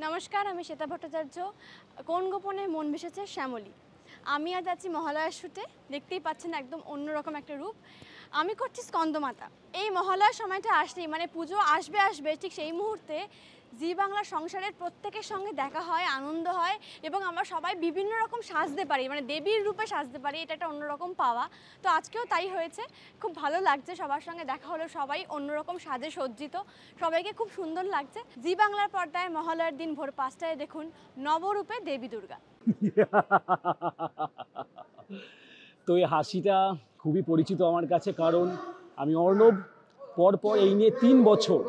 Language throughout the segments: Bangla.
নমস্কার, আমি শ্বেতা ভট্টাচার্য। কোন গোপনে মন ভেসেছে শ্যামলী। আমি আজ আছি মহালয়ার শুটে। দেখতেই পাচ্ছেন একদম অন্যরকম একটা রূপ। আমি করছি স্কন্দমাতা। এই মহালয়ার সময়টা আসলেই মানে পুজো আসবে আসবে ঠিক সেই মুহূর্তে জি বাংলা সংসারের প্রত্যেকের সঙ্গে দেখা হয়, আনন্দ হয় এবং আমরা সবাই বিভিন্ন রকম সাজতে পারি, মানে দেবীর রূপে সাজতে পারি। এটা একটা অন্যরকম পাওয়া। তো আজকেও তাই হয়েছে। খুব ভালো লাগছে, সবার সঙ্গে দেখা হলো, সবাই অন্যরকম সাজে সজ্জিত, সবাইকে খুব সুন্দর লাগছে। জি বাংলার পর্দায় মহালয়ার দিন ভোর ৫টায় দেখুন নবরূপে দেবী দুর্গা। তো এই হাসিটা খুবই পরিচিত আমার কাছে, কারণ আমি অর্ণব পরপর এই নিয়ে ৩ বছর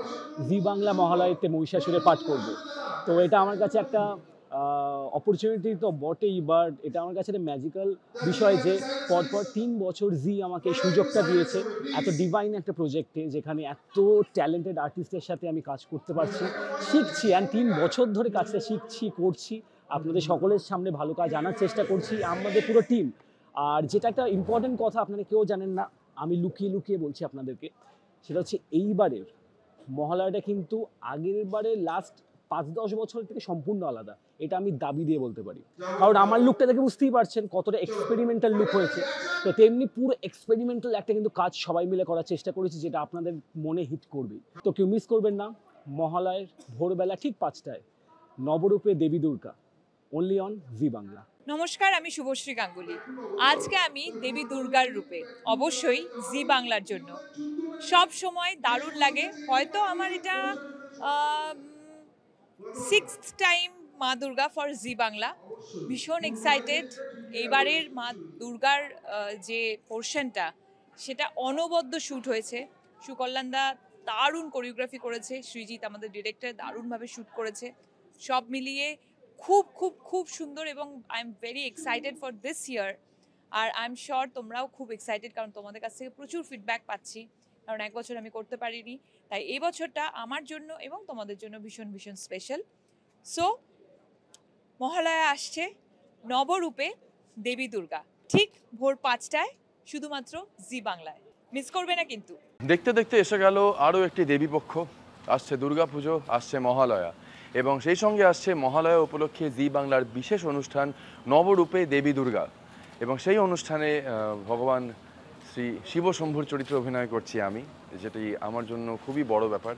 জি বাংলা মহালয়াতে মহিষাসুরে পাঠ করব। তো এটা আমার কাছে একটা অপরচুনিটি তো বটেই, বাট এটা আমার কাছে একটা ম্যাজিক্যাল বিষয় যে পরপর ৩ বছর জি আমাকে এই সুযোগটা দিয়েছে এত ডিভাইন একটা প্রজেক্টে, যেখানে এত ট্যালেন্টেড আর্টিস্টের সাথে আমি কাজ করতে পারছি, শিখছি। অ্যান্ড ৩ বছর ধরে কাজটা শিখছি, করছি, আপনাদের সকলের সামনে ভালো কাজ আনার চেষ্টা করছি, আমাদের পুরো টিম। আর যেটা একটা ইম্পর্টেন্ট কথা আপনারা কেউ জানেন না, আমি লুকিয়ে লুকিয়ে বলছি আপনাদেরকে, সেটা হচ্ছে এইবারের মহালয়াটা কিন্তু আগের বারের লাস্ট ৫-১০ বছর থেকে সম্পূর্ণ আলাদা। এটা আমি দাবি দিয়ে বলতে পারি, কারণ আমার লুকটা দেখে বুঝতেই পারছেন কতটা এক্সপেরিমেন্টাল লুক হয়েছে। তো তেমনি পুরো এক্সপেরিমেন্টাল একটা কিন্তু কাজ সবাই মিলে করার চেষ্টা করেছি, যেটা আপনাদের মনে হিট করবে। তো কেউ মিস করবেন না মহালয়ের ভোরবেলা ঠিক ৫টায় নবরূপে দেবী দুর্গা, অনলি অন জি বাংলা। নমস্কার, আমি শুভশ্রী গাঙ্গুলি। আজকে আমি দেবী দুর্গার রূপে, অবশ্যই জি বাংলার জন্য। সব সময় দারুণ লাগে। হয়তো আমার এটা 6th টাইম মা দুর্গা ফর জি বাংলা। ভীষণ এক্সাইটেড। এইবারের মা দুর্গার যে পোর্শনটা, সেটা অনবদ্য শ্যুট হয়েছে। সুকল্যাণদা দারুণ কোরিওগ্রাফি করেছে, সৃজিত আমাদের ডিরেক্টর দারুণভাবে শ্যুট করেছে। সব মিলিয়ে খুব খুব খুব সুন্দর এবং I am very excited for this year. আর আই এম শিওর তোমরাও খুব এক্সাইটেড, কারণ তোমাদের কাছ থেকে প্রচুর ফিডব্যাক পাচ্ছি, কারণ এক বছর আমি করতে পারিনি। তাই এই বছরটা আমার জন্য এবং তোমাদের জন্য ভীষণ ভীষণ স্পেশাল। সো মহালয়া আসছে, নবরূপে দেবী দুর্গা, ঠিক ভোর ৫টায়, শুধুমাত্র জি বাংলায়। মিস করবে না কিন্তু। দেখতে দেখতে এসে গেল আরও একটি দেবীপক্ষ। আসছে দুর্গাপুজো, আসছে মহালয়া, এবং সেই সঙ্গে আসছে মহালয়া উপলক্ষে জি বাংলার বিশেষ অনুষ্ঠান নবরূপে দেবী দুর্গা। এবং সেই অনুষ্ঠানে ভগবান শ্রী শিবশম্ভুর চরিত্রে অভিনয় করছি আমি, যেটি আমার জন্য খুবই বড় ব্যাপার।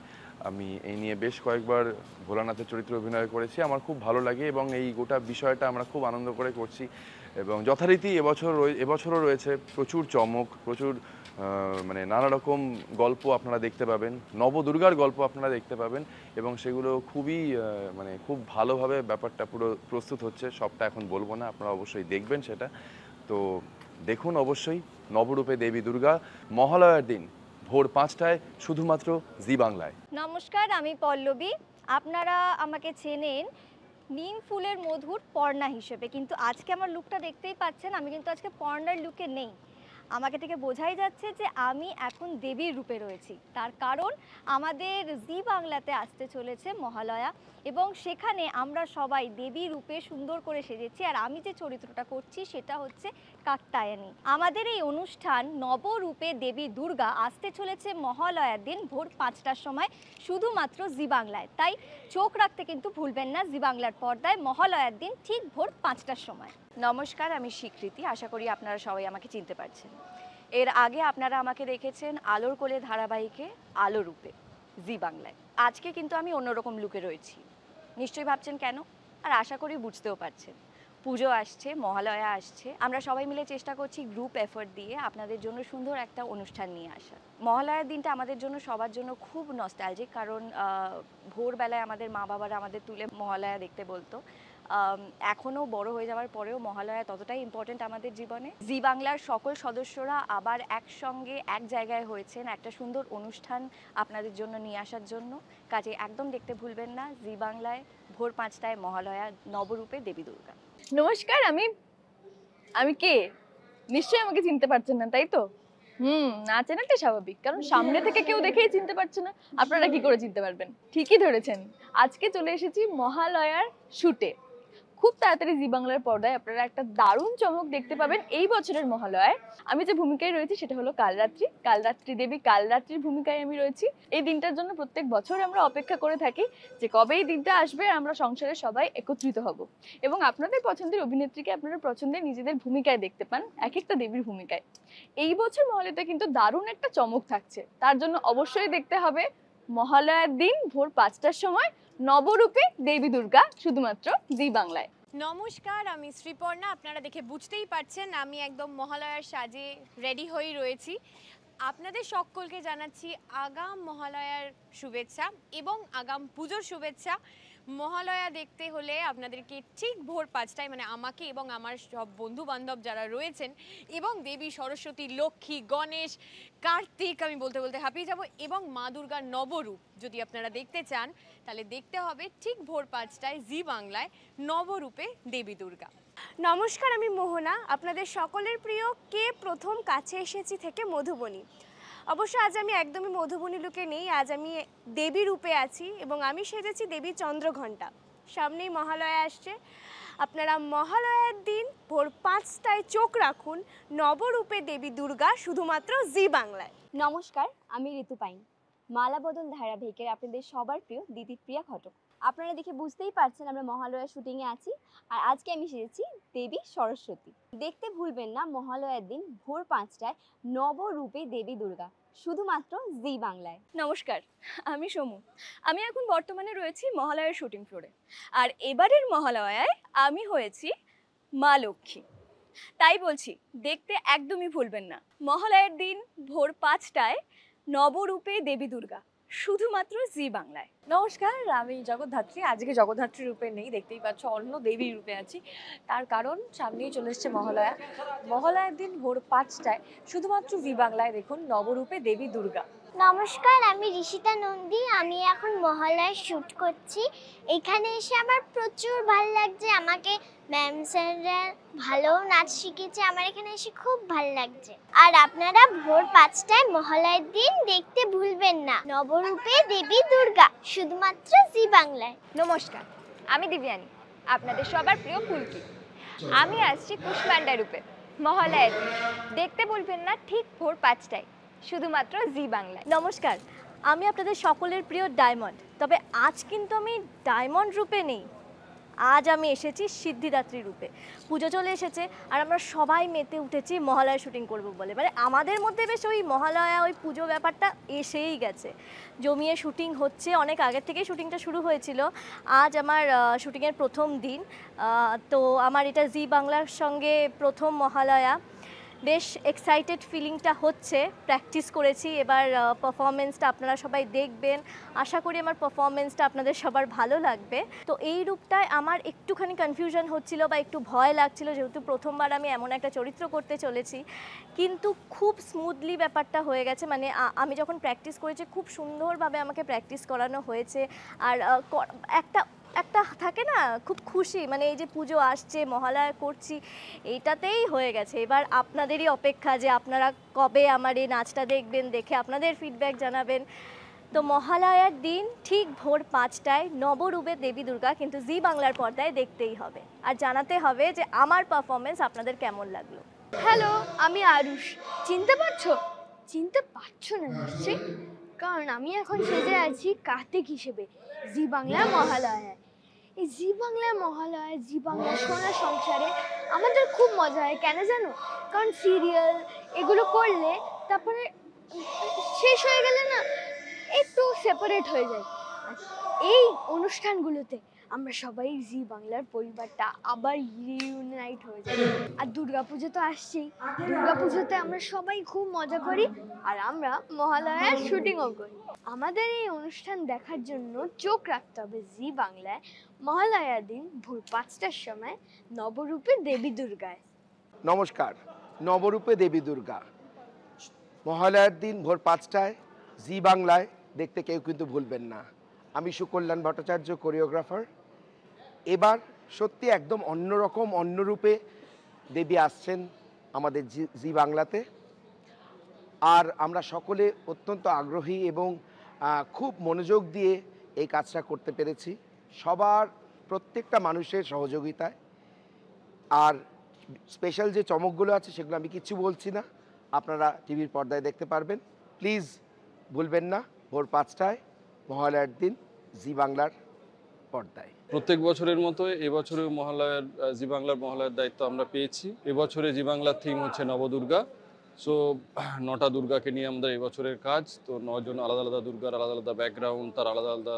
আমি এই নিয়ে বেশ কয়েকবার ভোলানাথের চরিত্রে অভিনয় করেছি, আমার খুব ভালো লাগে এবং এই গোটা বিষয়টা আমরা খুব আনন্দ করে করছি। এবং যথারীতি এবছরও রয়েছে প্রচুর চমক, প্রচুর মানে নানা রকম গল্প আপনারা দেখতে পাবেন, নবদুর্গার গল্প আপনারা দেখতে পাবেন, এবং সেগুলো খুবই মানে খুব ভালোভাবে ব্যাপারটা পুরো প্রস্তুত হচ্ছে। সবটা এখন বলবো না, আপনারা অবশ্যই দেখবেন সেটা। তো দেখুন অবশ্যই নবরূপে দেবী দুর্গা, মহালয়ার দিন ভোর ৫টায়, শুধুমাত্র জি বাংলায়। নমস্কার, আমি পল্লবী। আপনারা আমাকে চেনেন নিম ফুলের মধুর পর্ণা হিসেবে, কিন্তু আজকে আমার লুকটা দেখতেই পাচ্ছেন, আমি কিন্তু আজকে পর্ণার লুকে নেই। আমাকে থেকে বোঝাই যাচ্ছে যে আমি এখন দেবীর রূপে রয়েছি। তার কারণ আমাদের জি বাংলাতে আসতে চলেছে মহালয়া, এবং সেখানে আমরা সবাই দেবী রূপে সুন্দর করে সেজেছি। আর আমি যে চরিত্রটা করছি সেটা হচ্ছে কাত্যায়নী। আমাদের এই অনুষ্ঠান নবরূপে দেবী দুর্গা আসতে চলেছে মহালয়ার দিন ভোর ৫টার সময়, শুধুমাত্র জি বাংলায়। তাই চোখ রাখতে কিন্তু ভুলবেন না জি বাংলার পর্দায় মহালয়ার দিন ঠিক ভোর ৫টার সময়। নমস্কার, আমি স্বীকৃতি। আশা করি আপনারা সবাই আমাকে চিনতে পারছেন। এর আগে আপনারা আমাকে দেখেছেন আলোর কোলে ধারাবাহিকে আলো রূপে জি বাংলায়। আজকে কিন্তু আমি অন্যরকম লুকে রয়েছি। নিশ্চয়ই ভাবছেন কেন, আর আশা করি বুঝতেও পারছেন। পুজো আসছে, মহালয়া আসছে, আমরা সবাই মিলে চেষ্টা করছি গ্রুপ এফোর্ট দিয়ে আপনাদের জন্য সুন্দর একটা অনুষ্ঠান নিয়ে আসার। মহালয়ার দিনটা আমাদের জন্য সবার জন্য খুব নস্টালজিক, কারণ ভোরবেলায় আমাদের মা বাবারা আমাদের তুলে মহালয়া দেখতে বলতো। এখনও বড় হয়ে যাওয়ার পরেও মহালয়া ততটাই ইম্পর্টেন্ট আমাদের জীবনে। জি বাংলার সকল সদস্যরা আবার একসঙ্গে এক জায়গায় হয়েছেন একটা সুন্দর অনুষ্ঠান আপনাদের জন্য নিয়ে আসার জন্য। কাজে একদম দেখতে ভুলবেন না জি বাংলায় ভোর ৫টায় মহালয়া, নবরূপে দেবী দুর্গা। নমস্কার, আমি কে? নিশ্চয়ই আমাকে চিনতে পারছেন না, তাই তো? না চেনাটাই স্বাভাবিক, কারণ সামনে থেকে কেউ দেখেই চিনতে পারছে না, আপনারা কি করে চিনতে পারবেন? ঠিকই ধরেছেন, আজকে চলে এসেছি মহালয়ার শুটে। খুব তাড়াতাড়ি জি বাংলার পর্দায় আপনারা একটা দারুণ চমক দেখতে পাবেন এই বছরের মহালয়ায়। আমি যে ভূমিকায় রয়েছি সেটা হলো কালরাত্রি দেবী, কালরাত্রির ভূমিকায় আমি রয়েছি। এই দিনটার জন্য প্রত্যেক বছর আমরা অপেক্ষা করে থাকি যে কবে এই দিনটা আসবে আর আমরা সংসারের সবাই একত্রিত হব এবং আপনাদের পছন্দের অভিনেত্রীকে আপনারা পছন্দের নিজেদের ভূমিকায় দেখতে পান, এক একটা দেবীর ভূমিকায়। এই বছর মহালয়াতে কিন্তু দারুণ একটা চমক থাকছে, তার জন্য অবশ্যই দেখতে হবে মহালয়ার দিন ভোর 5টার সময় নবরূপে দেবী দুর্গা, শুধুমাত্র জি বাংলায়। নমস্কার, আমি শ্রীপর্ণা। আপনারা দেখে বুঝতেই পারছেন আমি একদম মহালয়ার সাজে রেডি হয়েই রয়েছি। আপনাদের সকলকে জানাচ্ছি আগাম মহালয়ার শুভেচ্ছা এবং আগাম পুজোর শুভেচ্ছা। মহালয়া দেখতে হলে আপনাদেরকে ঠিক ভোর 5টায়, মানে আমাকে এবং আমার সব বন্ধু বান্ধব যারা রয়েছেন এবং দেবী সরস্বতী, লক্ষ্মী, গণেশ, কার্তিক, আমি বলতে বলতে হাঁপিয়ে যাব, এবং মা দুর্গার নবরূপ যদি আপনারা দেখতে চান তাহলে দেখতে হবে ঠিক ভোর 5টায় জি বাংলায় নবরূপে দেবী দুর্গা। নমস্কার, আমি মোহনা, আপনাদের সকলের প্রিয় কে প্রথম কাছে এসেছি থেকে মধুবনী। অবশ্য আজ আমি একদমই মধুবনী লুকে নেই, আজ আমি দেবী রূপে আছি এবং আমি সেজেছি দেবী চন্দ্রঘণ্টা। সামনেই মহালয়া আসছে, আপনারা মহালয়ার দিন ভোর 5টায় চোখ রাখুন নবরূপে দেবী দুর্গা, শুধুমাত্র জি বাংলায়। নমস্কার, আমি ঋতু পাইন, মালা বদল ধারাবাহিকের আপনাদের সবার প্রিয় দিদিপ্রিয়া ঘটক। আপনারা দেখে বুঝতেই পারছেন আমরা মহালয়া শুটিংয়ে আছি, আর আজকে আমি সেজেছি দেবী সরস্বতী। দেখতে ভুলবেন না মহালয়ার দিন ভোর 5টায় নবরূপে দেবী দুর্গা, শুধুমাত্র জি বাংলায়। নমস্কার, আমি সমু। আমি এখন বর্তমানে রয়েছি মহালয়ার শুটিং ফ্লোরে, আর এবারের মহালয়ায় আমি হয়েছি মা লক্ষ্মী। তাই বলছি, দেখতে একদমই ভুলবেন না মহালয়ার দিন ভোর 5টায় নবরূপে দেবী দুর্গা, শুধুমাত্র জি বাংলায়। নমস্কার, আমি জগদ্ধাত্রী। আজকে জগদ্ধাত্রী রূপে নেই, দেখতেই পাচ্ছ অন্য দেবী রূপে আছি। তার কারণ সামনেই চলে এসছে মহালয়া। মহালয়ার দিন ভোর 5টায় শুধুমাত্র জি বাংলায় দেখুন নবরূপে দেবী দুর্গা। নমস্কার, আমি ঋষিতা নন্দী। আমি এখন মহালয়ায় শ্যুট করছি। এখানে এসে আমার প্রচুর ভালো লাগছে। আমাকে ম্যাম স্যাররা ভালো নাচ শিখিয়েছে, আমার এখানে এসে খুব ভালো লাগছে। আর আপনারা ভোর 5টায় মহালয়ার দিন দেখতে ভুলবেন না নবরূপে দেবী দুর্গা, শুধুমাত্র জি বাংলায়। নমস্কার, আমি দিব্যানী, আপনাদের সবার প্রিয় ফুলকি। আমি আসছি কুষ্মান্ডা রূপে মহালয়ার দিন, দেখতে ভুলবেন না ঠিক ভোর 5টায়, শুধুমাত্র জি বাংলায়। নমস্কার, আমি আপনাদের সকলের প্রিয় ডায়মন্ড, তবে আজ কিন্তু আমি ডায়মন্ড রূপে নেই, আজ আমি এসেছি সিদ্ধিদাত্রী রূপে। পুজো চলে এসেছে আর আমরা সবাই মেতে উঠেছি মহালয়া শুটিং করব বলে, মানে আমাদের মধ্যে বেশ ওই মহালয়া ওই পুজো ব্যাপারটা এসেই গেছে, জমিয়ে শুটিং হচ্ছে, অনেক আগের থেকেই শুটিংটা শুরু হয়েছিল। আজ আমার শুটিংয়ের প্রথম দিন, তো আমার এটা জি বাংলার সঙ্গে প্রথম মহালয়া। বেশ এক্সাইটেড ফিলিংটা হচ্ছে, প্র্যাকটিস করেছি, এবার পারফরমেন্সটা আপনারা সবাই দেখবেন, আশা করি আমার পারফরমেন্সটা আপনাদের সবার ভালো লাগবে। তো এই রূপটায় আমার একটুখানি কনফিউশন হচ্ছিল বা একটু ভয় লাগছিল, যেহেতু প্রথমবার আমি এমন একটা চরিত্র করতে চলেছি, কিন্তু খুব স্মুথলি ব্যাপারটা হয়ে গেছে। মানে আমি যখন প্র্যাকটিস করেছি খুব সুন্দরভাবে আমাকে প্র্যাকটিস করানো হয়েছে। আর একটা থাকে না খুব খুশি, মানে এই যে পুজো আসছে মহালয়া করছি, এইটাতেই হয়ে গেছে। এবার আপনাদেরই অপেক্ষা যে আপনারা কবে আমার এই নাচটা দেখবেন, দেখে আপনাদের ফিডব্যাক জানাবেন। তো মহালয়ার দিন ঠিক ভোর 5টায় নবরূপে দেবী দুর্গা কিন্তু জি বাংলার পর্দায় দেখতেই হবে, আর জানাতে হবে যে আমার পারফরমেন্স আপনাদের কেমন লাগলো। হ্যালো, আমি আরুষ। চিনতে পারছো? চিনতে পারছো না নিশ্চয়ই, কারণ আমি এখন সেজে আছি কার্তিক হিসেবে জি বাংলার মহালয়ায়। এই জি বাংলার মহালয়ায়, জি বাংলার সোনার সংসারে আমাদের খুব মজা হয়। কেন জানো? কারণ সিরিয়াল এগুলো করলে তারপরে শেষ হয়ে গেলে না একটু সেপারেট হয়ে যায়। আর এই অনুষ্ঠানগুলোতে আমরা সবাই জি বাংলার পরিবারটা আবার রিউনাইট হয়ে যায়। আর দুর্গাপুজো তো আসছেই, দুর্গাপুজোতে আমরা সবাই খুব মজা করি, আর আমরা মহালয়ার শুটিংও করি। আমাদের এই অনুষ্ঠান দেখার জন্য চোখ রাখতে হবে জি বাংলায় মহালয়ার দিন ভোর 5টার সময় নবরূপে দেবী দুর্গায়। নমস্কার, নবরূপে দেবী দুর্গা মহালয়ার দিন ভোর 5টায় জি বাংলায় দেখতে কেউ কিন্তু ভুলবেন না। আমি সুকল্যাণ ভট্টাচার্য, কোরিওগ্রাফার। এবার সত্যি একদম অন্যরকম, অন্য রূপে দেবী আসছেন আমাদের জি বাংলাতে, আর আমরা সকলে অত্যন্ত আগ্রহী এবং খুব মনোযোগ দিয়ে এই কাজটা করতে পেরেছি। সবার প্রত্যেকটা মানুষের সহযোগিতায়। আর স্পেশাল যে চমকগুলো আছে সেগুলো আমি কিচ্ছু বলছি না, আপনারা টিভির পর্দায় দেখতে পারবেন। প্লিজ ভুলবেন না ভোর 5টায় মহালয়ার দিন জি বাংলার পর্দায়। প্রত্যেক বছরের মতো এবছরেও মহালয়ার জি বাংলার মহালয়ার দায়িত্ব আমরা পেয়েছি। এবছরে জি বাংলার থিম হচ্ছে নবদুর্গা। সো 9টা দুর্গাকে নিয়ে আমাদের এবছরের কাজ। তো 9 জন আলাদা আলাদা দুর্গার আলাদা আলাদা ব্যাকগ্রাউন্ড, তার আলাদা আলাদা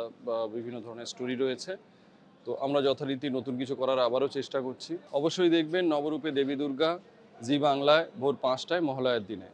বিভিন্ন ধরনের স্টোরি রয়েছে। তো আমরা যথারীতি নতুন কিছু করার আবারও চেষ্টা করছি। অবশ্যই দেখবেন নবরূপে দেবী দুর্গা জি বাংলায় ভোর 5টায় মহালয়ার দিনে।